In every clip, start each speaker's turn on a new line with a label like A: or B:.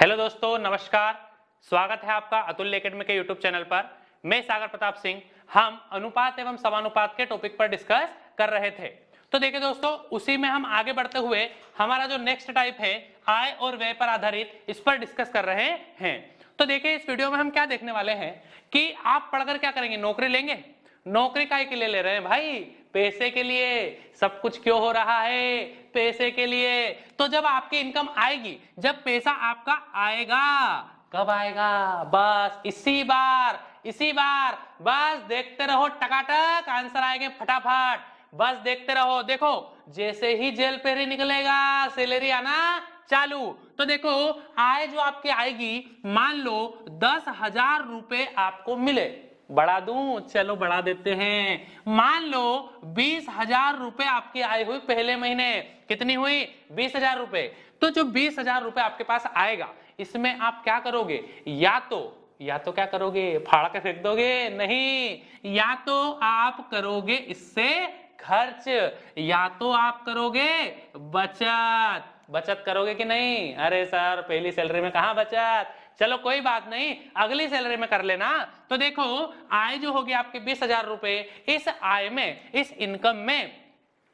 A: Hello दोस्तों, नमस्कार। स्वागत है आपका अतुल्य एकेडमी के यूट्यूब चैनल पर। मैं सागर प्रताप सिंह। हम अनुपात एवं समानुपात के टॉपिक पर डिस्कस कर रहे थे। तो देखिए दोस्तों, उसी में हम आगे बढ़ते हुए हमारा जो नेक्स्ट टाइप है आय और व्यय पर आधारित, इस पर डिस्कस कर रहे हैं। तो देखिए, इस वीडियो में हम क्या देखने वाले हैं कि आप पढ़कर क्या करेंगे, नौकरी लेंगे। नौकरी काहे के लिए ले रहे हैं भाई? पैसे के लिए। सब कुछ क्यों हो रहा है? पैसे के लिए। तो जब आपकी इनकम आएगी, जब पैसा आपका आएगा, कब आएगा? बस इसी बार बस देखते रहो, टकाटक आंसर आएंगे फटाफट। बस देखते रहो। देखो, जैसे ही जेल पे ही निकलेगा सैलरी आना चालू। तो देखो, आय जो आपकी आएगी, मान लो 10,000 रुपए आपको मिले। बढ़ा दूं? चलो बढ़ा देते हैं। मान लो 20,000 रुपए आपकी आय हुई पहले महीने। कितनी हुई? 20,000 रुपए। तो जो 20,000 रुपए आपके पास आएगा, इसमें आप क्या करोगे? या तो क्या करोगे? फाड़ के फेंक दोगे? नहीं, या तो आप करोगे इससे खर्च, या तो आप करोगे बचत करोगे कि नहीं? अरे सर, पहली सैलरी में कहां बचत? चलो कोई बात नहीं, अगली सैलरी में कर लेना। तो देखो, आय जो होगी आपके 20,000 रुपए, इस आय में, इस इनकम में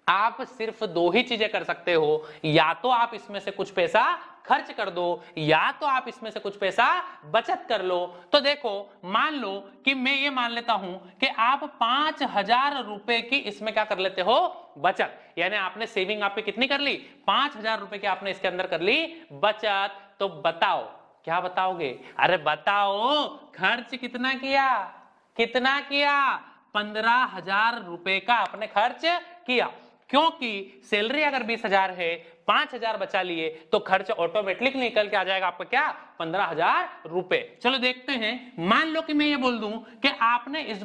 A: आप सिर्फ दो ही चीजें कर सकते हो। या तो आप इसमें से कुछ पैसा खर्च कर दो, या तो आप इसमें से कुछ पैसा बचत कर लो। तो देखो, मान लो कि मैं ये मान लेता हूं कि आप 5,000 रुपए की इसमें क्या कर लेते हो? बचत। यानी आपने सेविंग आपकी कितनी कर ली? 5,000 रुपए की आपने इसके अंदर कर ली बचत। तो बताओ, क्या बताओगे? अरे बताओ, खर्च कितना किया? 15,000 रुपए का आपने खर्च किया। क्योंकि सैलरी अगर 20,000 है, 5,000 बचा लिए, तो खर्च ऑटोमेटिक निकल के आ जाएगा आपका क्या? 15,000 रुपए। चलो देखते हैं। मान लो कि मैं ये बोल दूं कि आपने इस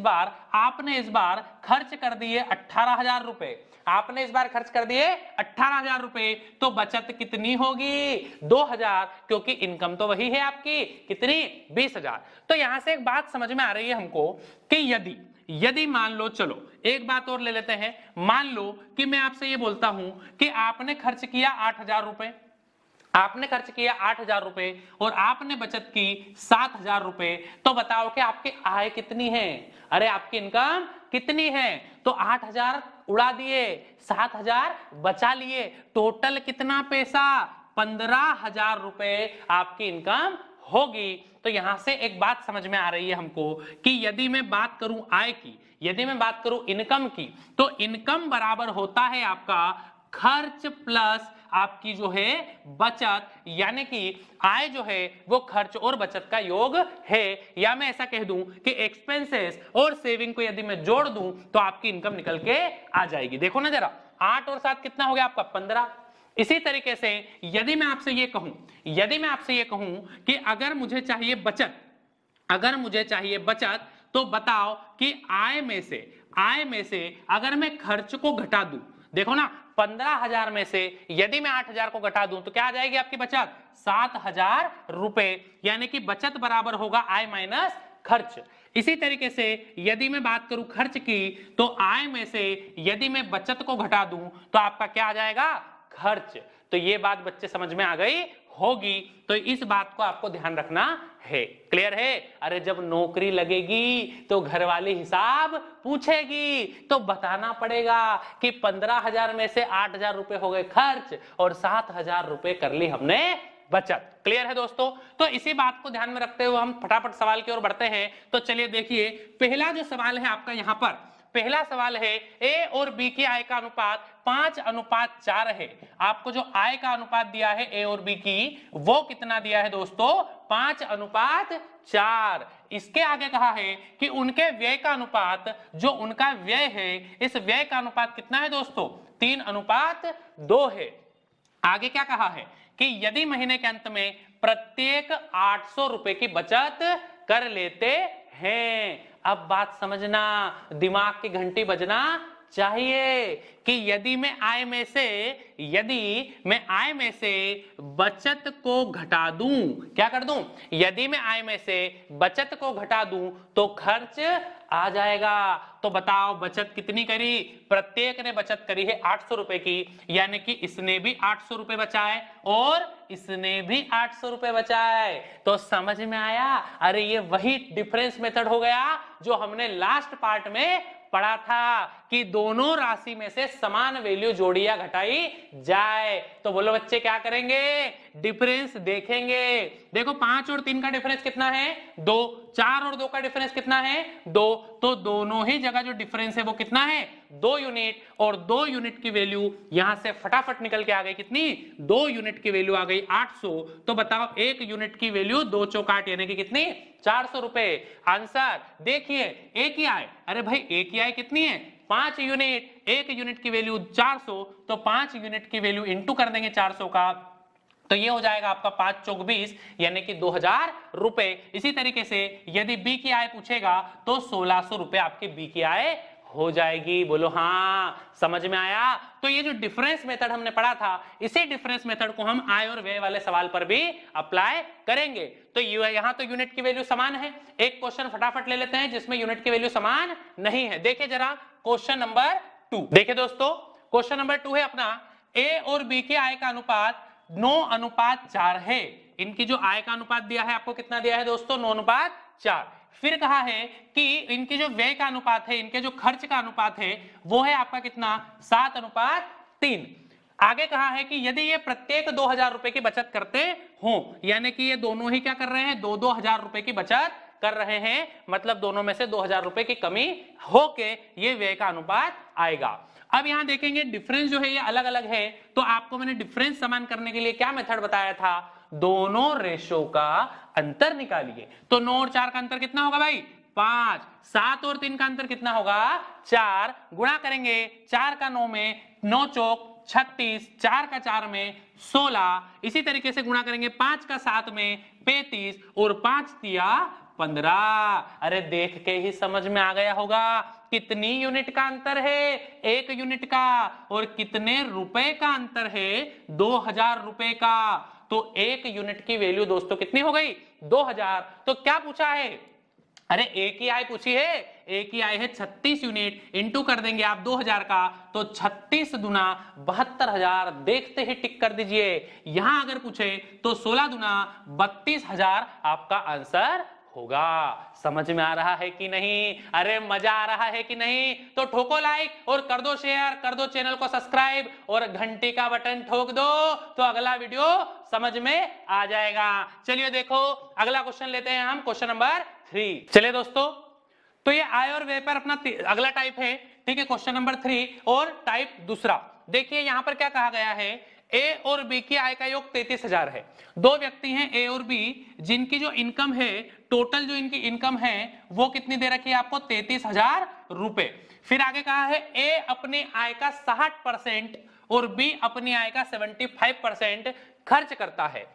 A: बार खर्च कर दिए 18,000 रुपए। आपने इस बार खर्च कर दिए 18,000 रुपए। तो बचत कितनी होगी? 2,000, क्योंकि इनकम तो वही है आपकी। कितनी? 20,000। तो यहां से एक बात समझ में आ रही है हमको कि यदि मान लो, चलो एक बात और ले लेते हैं। मान लो कि मैं आपसे ये बोलता हूं कि आपने खर्च किया 8,000 रुपए, आपने खर्च किया 8,000 रुपए और आपने बचत की 7,000 रुपए। तो बताओ कि आपकी आय कितनी है? अरे आपकी इनकम कितनी है? तो 8,000 उड़ा दिए, 7,000 बचा लिए, टोटल कितना पैसा? 15,000 रुपए आपकी इनकम होगी। तो यहां से एक बात समझ में आ रही है हमको कि यदि मैं बात करूं आय की, यदि मैं बात करूं इनकम की, तो इनकम बराबर होता है आपका खर्च प्लस आपकी जो है बचत। यानी कि आय जो है वो खर्च और बचत का योग है। या मैं ऐसा कह दूं कि एक्सपेंसेस और सेविंग को यदि मैं जोड़ दूं तो आपकी इनकम निकल के आ जाएगी। देखो ना जरा, 8 और 7 कितना हो गया आपका? 15। इसी तरीके से यदि मैं आपसे ये कहूं कि अगर मुझे चाहिए बचत, तो बताओ कि आय में से अगर मैं खर्च को घटा दूं, देखो ना, 15,000 में से यदि मैं 8,000 को घटा दूं तो क्या आ जाएगी आपकी बचत? 7,000 रुपए। यानी कि बचत बराबर होगा आय माइनस खर्च। इसी तरीके से यदि मैं बात करूं खर्च की, तो आय में से यदि मैं बचत को घटा दूं तो आपका क्या आ जाएगा? खर्च। तो ये बात बच्चे समझ में आ गई होगी। तो इस बात को आपको ध्यान रखना है। क्लियर है? अरे जब नौकरी लगेगी तो घरवाली हिसाब पूछेगी, तो बताना पड़ेगा कि 15,000 में से 8,000 रुपए हो गए खर्च और 7,000 रुपए कर ली हमने बचत। क्लियर है दोस्तों? तो इसी बात को ध्यान में रखते हुए हम फटाफट सवाल की ओर बढ़ते हैं। तो चलिए देखिए, पहला जो सवाल है आपका यहां पर, पहला सवाल है ए और बी की आय का अनुपात 5:4 है। आपको जो आय का अनुपात दिया है ए और बी की, वो कितना दिया है दोस्तों? 5:4। इसके आगे कहा है कि उनके व्यय का अनुपात, जो उनका व्यय है, इस व्यय का अनुपात कितना है दोस्तों? 3:2 है। आगे क्या कहा है कि यदि महीने के अंत में प्रत्येक 800 रुपए की बचत कर लेते हैं। अब बात समझना, दिमाग की घंटी बजना चाहिए कि यदि मैं आय में से बचत को घटा दूं, क्या कर दूं, यदि मैं आय में से बचत को घटा दूं तो खर्च आ जाएगा। तो बताओ बचत कितनी करी, प्रत्येक ने बचत करी है 800 रुपए की, यानी कि इसने भी 800 रुपए बचाए और इसने भी 800 रुपए बचाए। तो समझ में आया, अरे ये वही डिफरेंस मेथड हो गया जो हमने लास्ट पार्ट में पढ़ा था कि दोनों राशि में से समान वैल्यू जोड़ी या घटाई जाए। तो बोलो बच्चे क्या करेंगे, डिफरेंस देखेंगे। देखो 5 और 3 का डिफरेंस कितना है, 2, 4 और 2 का डिफरेंस कितना है, 2, तो दोनों ही जगह जो डिफरेंस है वो कितना है, 2 यूनिट, और 2 यूनिट की वैल्यू यहां से फटाफट निकल के आ गई, कितनी, 2 यूनिट की वैल्यू आ गई 800। तो बताओ 1 यूनिट की वैल्यू 2 चौक 8 यानी कि कितनी, 400 रुपए। आंसर देखिए, एक ही आए, अरे भाई एक ही आए कितनी है, 5 यूनिट, 1 यूनिट की वैल्यू 400, तो 5 यूनिट की वैल्यू इंटू कर देंगे 400 का, तो ये हो जाएगा आपका 5 चौक 20 यानी कि 2000 रुपए। इसी तरीके से यदि बी की आय पूछेगा तो 1600 रुपए आपके बी की आय हो जाएगी। बोलो हाँ, समझ में आया। तो ये जो डिफरेंस मेथड हमने पढ़ा था, इसी डिफरेंस मेथड को हम आय और व्यय वाले सवाल पर भी अप्लाई करेंगे। तो यहां तो यूनिट की वैल्यू समान है, एक क्वेश्चन फटाफट ले लेते हैं जिसमें यूनिट की वैल्यू समान नहीं है। देखिए जरा क्वेश्चन नंबर 2, देखिए दोस्तों क्वेश्चन नंबर 2 है अपना, ए और बी के आय का अनुपात 9:4 है। इनकी जो आय का अनुपात दिया है आपको कितना दिया है दोस्तों, 9:4। फिर कहा है कि इनके जो व्यय का अनुपात है, इनके जो खर्च का अनुपात है वो है आपका कितना, 7:3। आगे कहा है कि यदि ये प्रत्येक 2000 रुपए की बचत करते हो, यानी कि ये दोनों ही क्या कर रहे हैं, 2-2 हजार रुपए की बचत कर रहे हैं, मतलब दोनों में से 2000 रुपए की कमी होके ये व्यय का अनुपात आएगा। अब यहां देखेंगे डिफरेंस जो है ये अलग अलग है, तो आपको मैंने डिफरेंस समान करने के लिए क्या मेथड बताया था, दोनों रेशो का अंतर निकालिए। तो 9 और 4 का अंतर कितना होगा भाई, 5, 7 और 3 का अंतर कितना होगा, 4, गुणा करेंगे 4 का 9 में, 9 चौक 36, 4 का 4 में 16, इसी तरीके से गुणा करेंगे 5 का 7 में 35 और 5 तिया 15। अरे देख के ही समझ में आ गया होगा कितनी यूनिट का अंतर है, 1 यूनिट का, और कितने रुपए का अंतर है, 2000 रुपए का। तो 1 यूनिट की वैल्यू दोस्तों कितनी हो गई, 2000। तो क्या पूछा है, अरे एक ही आय पूछी है, एक ही आय है 36 यूनिट, इंटू कर देंगे आप 2000 का, तो 36 दुना 72,000, देखते ही टिक कर दीजिए। यहां अगर पूछे तो 16 दुना 32,000 आपका आंसर होगा। समझ में आ रहा है कि नहीं, अरे मजा आ रहा है कि नहीं, तो ठोको लाइक और कर दो शेयर, कर दो चैनल को सब्सक्राइब और घंटी का बटन ठोक दो, तो अगला वीडियो समझ में आ जाएगा। चलिए देखो अगला क्वेश्चन लेते हैं हम, क्वेश्चन नंबर 3। चलिए दोस्तों, तो ये आय और व्यय पर अपना अगला टाइप है, ठीक है, क्वेश्चन नंबर 3 और टाइप दूसरा। देखिए यहां पर क्या कहा गया है, ए और बी की आय का योग 33,000 है। 2 व्यक्ति हैं ए और बी, जिनकी जो इनकम है, टोटल जो इनकी इनकम है वो कितनी दे रखी है आपको, 33,000 रुपए। फिर आगे कहा है ए अपनी आय का 60% और बी अपनी आय का 75% खर्च करता है।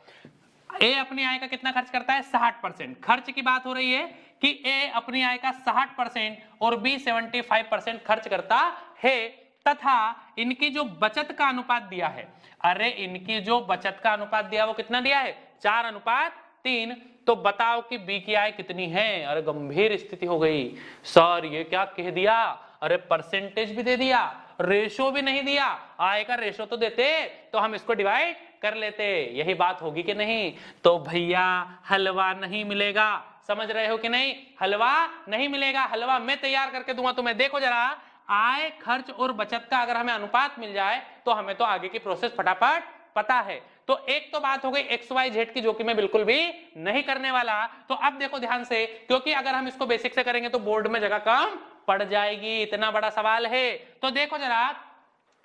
A: ए अपनी आय का कितना खर्च करता है, 60%। खर्च की बात हो रही है कि ए अपनी आय का 60% और बी 75% खर्च करता है, तथा इनकी जो बचत का अनुपात दिया है, अरे इनकी जो बचत का अनुपात दिया वो कितना दिया है, 4:3। तो बताओ कि बी की आय कितनी है। अरे गंभीर स्थिति हो गई सर, ये क्या कह दिया, अरे परसेंटेज भी दे दिया, रेशो भी नहीं दिया। आय का रेशो तो देते तो हम इसको डिवाइड कर लेते, यही बात होगी कि नहीं। तो भैया हलवा नहीं मिलेगा, समझ रहे हो कि नहीं, हलवा नहीं मिलेगा, हलवा मैं तैयार करके दूंगा तुम्हें। देखो जरा, आय खर्च और बचत का अगर हमें अनुपात मिल जाए तो हमें तो आगे की प्रोसेस फटाफट पता है। तो एक तो बात हो गई एक्स वाई जेड की, जो कि मैं बिल्कुल भी नहीं करने वाला। तो अब देखो ध्यान से, क्योंकि अगर हम इसको बेसिक से करेंगे तो बोर्ड में जगह कम पड़ जाएगी, इतना बड़ा सवाल है। तो देखो जरा,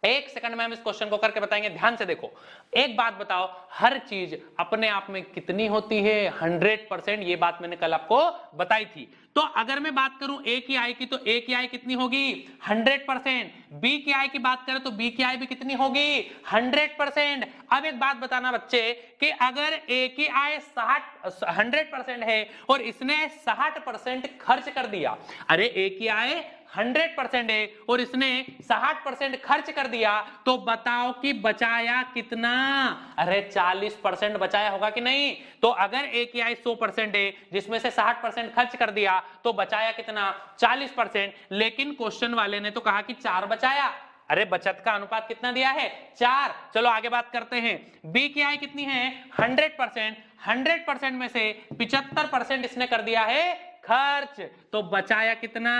A: 1 सेकंड में हम इस क्वेश्चन को करके बताएंगे। ध्यान से देखो, एक बात बताओ, हर चीज अपने आप में कितनी होती है, 100%। ये बात मैंने कल आपको बताई थी। तो अगर मैं बात करूं ए की आय की, तो ए की आय कितनी होगी, 100%। बी की आय की बात करें तो बी की आय भी कितनी होगी, 100%। अब एक बात बताना बच्चे, कि अगर ए की आय 100% है और इसने 60% खर्च कर दिया, अरे ए की आय 100% है और इसने 60% खर्च कर दिया, तो बताओ कि बचाया कितना? अरे 40% बचाया होगा कि नहीं? तो अगर ए की आय 100% है जिसमें से 60% खर्च कर दिया तो बचाया कितना? 40%। लेकिन क्वेश्चन वाले ने तो कहा कि 4 बचाया। अरे बचत का अनुपात कितना दिया है? 4। चलो आगे बात करते हैं। बी की आय कितनी है? 100%। 100% में से 75% इसने कर दिया है खर्च, तो बचाया कितना?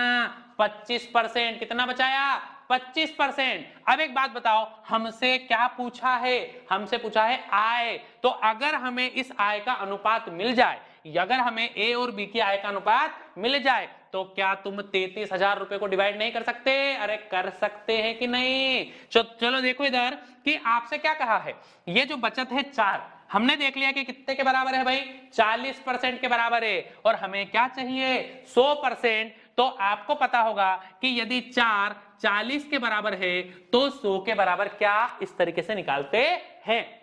A: 25%। कितना बचाया? 25%। अब एक बात बताओ, हमसे क्या पूछा है? हमसे पूछा है आय। तो अगर हमें इस आय का अनुपात मिल जाए, अगर हमें ए और बी की आय का अनुपात मिल जाए, तो क्या तुम 33,000 रुपए को डिवाइड नहीं कर सकते? अरे कर सकते हैं कि नहीं? चलो देखो इधर कि आपसे क्या कहा है। ये जो बचत है 4, हमने देख लिया कि कितने के बराबर है भाई? 40% के बराबर है। और हमें क्या चाहिए? 100%। तो आपको पता होगा कि यदि 4 40 के बराबर है तो 100 के बराबर क्या इस तरीके से निकालते हैं।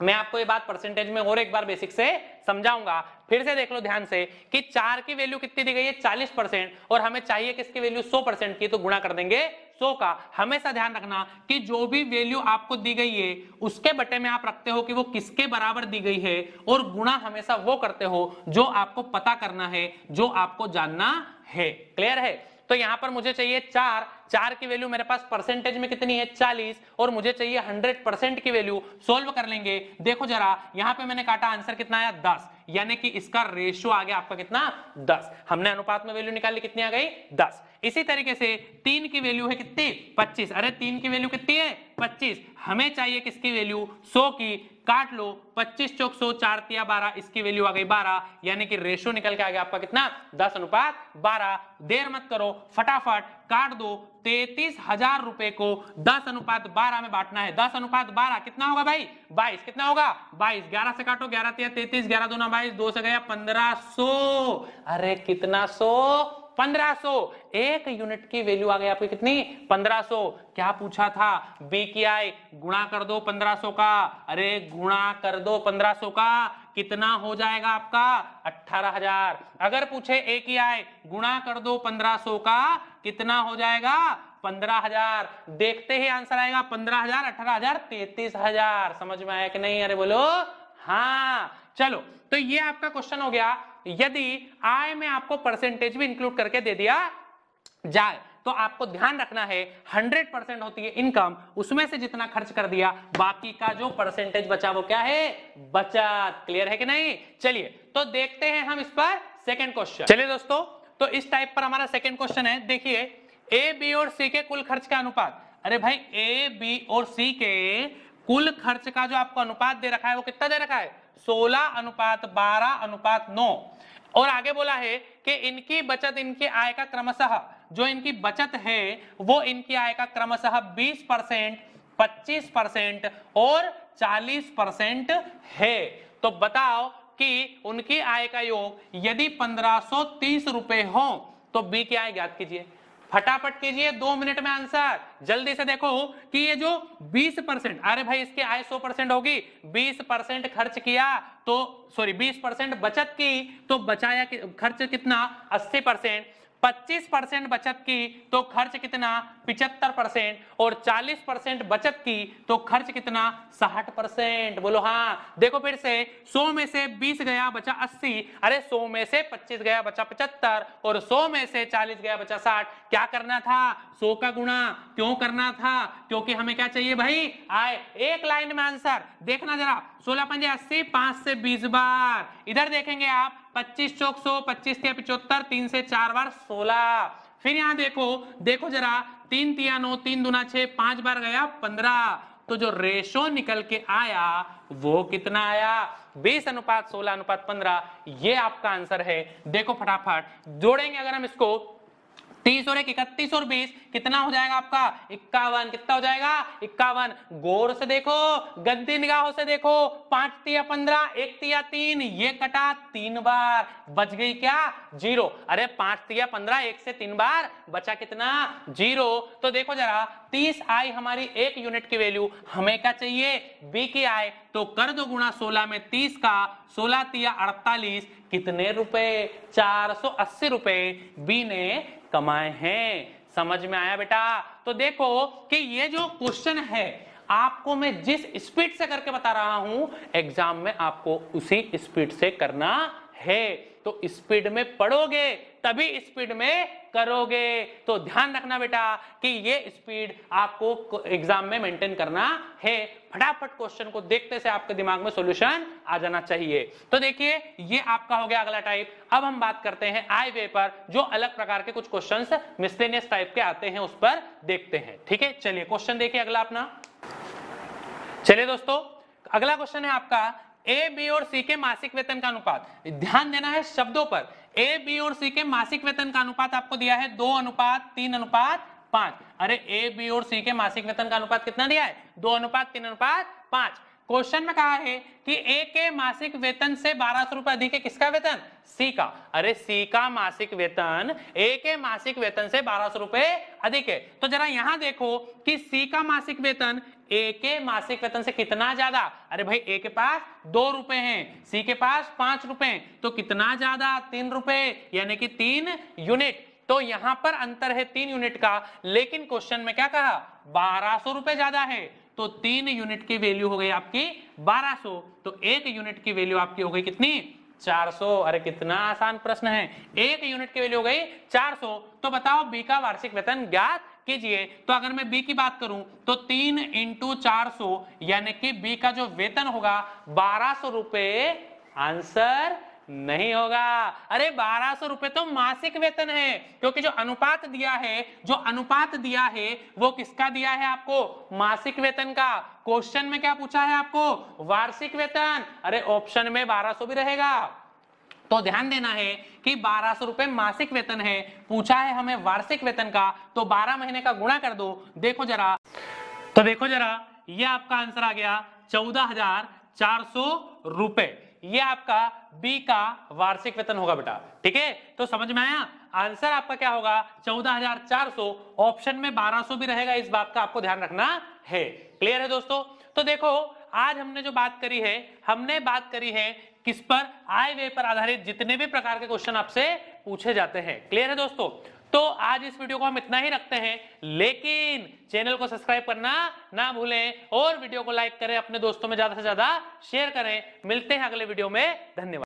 A: मैं आपको ये बात परसेंटेज में और एक बार बेसिक से समझाऊंगा। फिर से देख लो ध्यान से कि 4 की वैल्यू कितनी दी गई है? 40%। और हमें चाहिए किसकी वैल्यू? 100% की, तो गुणा कर देंगे 100 का। हमेशा ध्यान रखना कि जो भी वैल्यू आपको दी गई है उसके बटे में आप रखते हो कि वो किसके बराबर दी गई है, और गुणा हमेशा वो करते हो जो आपको पता करना है, जो आपको जानना है। क्लियर है? तो यहां पर मुझे चाहिए 4 की वैल्यू मेरे पास परसेंटेज में कितनी है? 40। और मुझे चाहिए 100% की वैल्यू। सोल्व कर लेंगे। देखो जरा, यहां पे मैंने काटा, आंसर कितना आया? 10। यानी कि इसका रेशियो आ गया आपका कितना? 10। हमने अनुपात में वैल्यू निकाली, कितनी आ गई? 10। इसी तरीके से 3 की वैल्यू है कितनी? 25। अरे 3 की वैल्यू कितनी है? 25। हमें चाहिए किसकी वैल्यू? 100 की। काट लो, 25 चौक 100, 4 तिया 12, इसकी वैल्यू आ गई 12। यानी कि रेशियो निकल के आ गया आपका कितना? 10:12। देर मत करो, फटाफट काट दो। 33,000 रुपए को 10:12 में बांटना है। 10:12 कितना होगा भाई? 22। कितना होगा? 22। 11 से काटो, 11 तिया 33, 11 दूना 22, 2 से गया 1500। अरे कितना? 100। 1500। एक यूनिट की वैल्यू आ गई आपकी कितनी? 1500। क्या पूछा था? बी की आय गुणा कर दो 1500 का। अरे गुणा कर दो 1500 का, कितना हो जाएगा आपका? 18,000। अगर पूछे ए की आय गुणा कर दो 1500 का, कितना हो जाएगा? 15,000। देखते ही आंसर आएगा 15,000, 18,000, 33,000। समझ में आया कि नहीं? अरे बोलो हाँ। चलो, तो ये आपका क्वेश्चन हो गया। यदि आय में आपको परसेंटेज भी इंक्लूड करके दे दिया जाए तो आपको ध्यान रखना है 100% होती है इनकम, उसमें से जितना खर्च कर दिया बाकी का जो परसेंटेज बचा वो क्या है? बचत। क्लियर है कि नहीं? चलिए तो देखते हैं हम इस पर सेकंड क्वेश्चन। चलिए दोस्तों, तो इस टाइप पर हमारा सेकंड क्वेश्चन है। देखिए, ए बी और सी के कुल खर्च का अनुपात। अरे भाई, ए बी और सी के कुल खर्च का जो आपको अनुपात दे रखा है वो कितना दे रखा है? 16:12:9। और आगे बोला है कि इनकी बचत इनकी आय का क्रमशः, जो इनकी बचत है वो इनकी आय का क्रमशः 20%, 25% और 40% है। तो बताओ कि उनकी आय का योग यदि 1530 रुपए हो तो बी की आय ज्ञात कीजिए। फटाफट कीजिए, 2 मिनट में आंसर। जल्दी से देखो कि ये जो 20%, अरे भाई इसकी आय 100% होगी, 20% खर्च किया तो 20% बचत की तो बचाया खर्च कितना? 80%। 25% बचत की तो खर्च कितना? 75%। और 40% बचत की तो खर्च कितना? 60%। बोलो हाँ। देखो फिर से, 100 में से 20 गया बचा 80। अरे 100 में से 25 गया बचा 75, और 100 में से 40 गया बचा 60। क्या करना था? 100 का गुणा। क्यों करना था? क्योंकि हमें क्या चाहिए भाई? आय। एक लाइन में आंसर देखना जरा, 16 पंजे 80, 5 से 20 बार। इधर देखेंगे आप, 25 चौक 100, 25 तिया 75, 3 से 4 बार 16। फिर यहां देखो जरा, 3 तिया 9, 3 दूना 6, 5 बार गया 15। तो जो रेशो निकल के आया वो कितना आया? 20:16:15। ये आपका आंसर है। देखो फटाफट जोड़ेंगे अगर हम इसको, 30 और 31 और 20 कितना हो जाएगा आपका? 51। कितना हो जाएगा? 51। गौर से देखो, गंदी निगाहों से देखो, 5 तिया 15, 1 तिया 3, ये कटा 3 बार, बच गई क्या? 0। अरे 5 तिया 15, 1 से 3 बार बचा कितना? 0। तो देखो जरा, 30 आई हमारी एक यूनिट की वैल्यू, हमें क्या चाहिए? बी की आय। तो कर दो गुणा 16 में 30 का, 16 तिया 48, कितने रुपए? 480 रुपए बी ने कमाए हैं। समझ में आया बेटा? तो देखो कि ये जो क्वेश्चन है आपको मैं जिस स्पीड से करके बता रहा हूं एग्जाम में आपको उसी स्पीड से करना है। तो स्पीड में पढ़ोगे तभी स्पीड में करोगे। तो ध्यान रखना बेटा कि ये स्पीड आपको एग्जाम में मेंटेन करना है। फटाफट क्वेश्चन को देखते से आपके दिमाग में सॉल्यूशन आ जाना चाहिए। तो देखिए ये आपका हो गया अगला टाइप। अब हम बात करते हैं आई वे पर, जो अलग प्रकार के कुछ क्वेश्चंस मिसलेनियस टाइप के आते हैं उस पर देखते हैं। ठीक है, चलिए क्वेश्चन देखिए अगला अपना। चलिए दोस्तों अगला क्वेश्चन है आपका ए बी और सी के मासिक वेतन का अनुपात। ध्यान देना है शब्दों पर। ए बी और सी के मासिक वेतन का अनुपात आपको दिया है 2:3:5। अरे ए बी और सी के मासिक वेतन का अनुपात कितना दिया है? 2:3:5। क्वेश्चन में कहा है कि ए के मासिक वेतन से 1200 रुपए अधिक है, किसका वेतन? सी का। अरे सी का मासिक वेतन ए के मासिक वेतन से 1200 रुपए अधिक है। तो जरा यहां देखो कि सी का मासिक वेतन ए के मासिक वेतन से कितना ज्यादा? अरे भाई ए के पास 2 रुपए हैं, सी के पास 5 रुपए, तो कितना ज्यादा? 3 रुपए, यानी कि 3 यूनिट। तो यहां पर अंतर है 3 यूनिट का, लेकिन क्वेश्चन में क्या कहा? 1200 रुपए ज्यादा है। तो 3 यूनिट की वैल्यू हो गई आपकी 1200, तो 1 यूनिट की वैल्यू आपकी हो गई कितनी? 400। अरे कितना आसान प्रश्न है। 1 यूनिट की वैल्यू हो गई 400। तो बताओ बी का वार्षिक वेतन ज्ञात कीजिए। तो अगर मैं बी की बात करूं तो 3 × 400 यानी कि बी का जो वेतन होगा 1200 रुपए आंसर नहीं होगा। अरे 1200 रुपए तो मासिक वेतन है, क्योंकि जो अनुपात दिया है वो किसका दिया है आपको? मासिक वेतन का। क्वेश्चन में क्या पूछा है आपको? वार्षिक वेतन। अरे ऑप्शन में 1200 भी रहेगा। तो ध्यान देना है कि 1200 रुपए मासिक वेतन है, पूछा है हमें वार्षिक वेतन का, तो 12 महीने का गुणा कर दो। देखो जरा, तो देखो जरा ये आपका आंसर आ गया 14,400 रुपए। ये आपका बी का वार्षिक वेतन होगा बेटा। ठीक है, तो समझ में आया? आंसर आपका क्या होगा? 14,400। ऑप्शन में 1200 भी रहेगा, इस बात का आपको ध्यान रखना है। क्लियर है दोस्तों? तो देखो आज हमने जो बात करी है, हमने बात करी है किस पर? आय व्यय पर आधारित जितने भी प्रकार के क्वेश्चन आपसे पूछे जाते हैं। क्लियर है दोस्तों? तो आज इस वीडियो को हम इतना ही रखते हैं, लेकिन चैनल को सब्सक्राइब करना ना भूलें और वीडियो को लाइक करें, अपने दोस्तों में ज्यादा से ज्यादा शेयर करें। मिलते हैं अगले वीडियो में, धन्यवाद।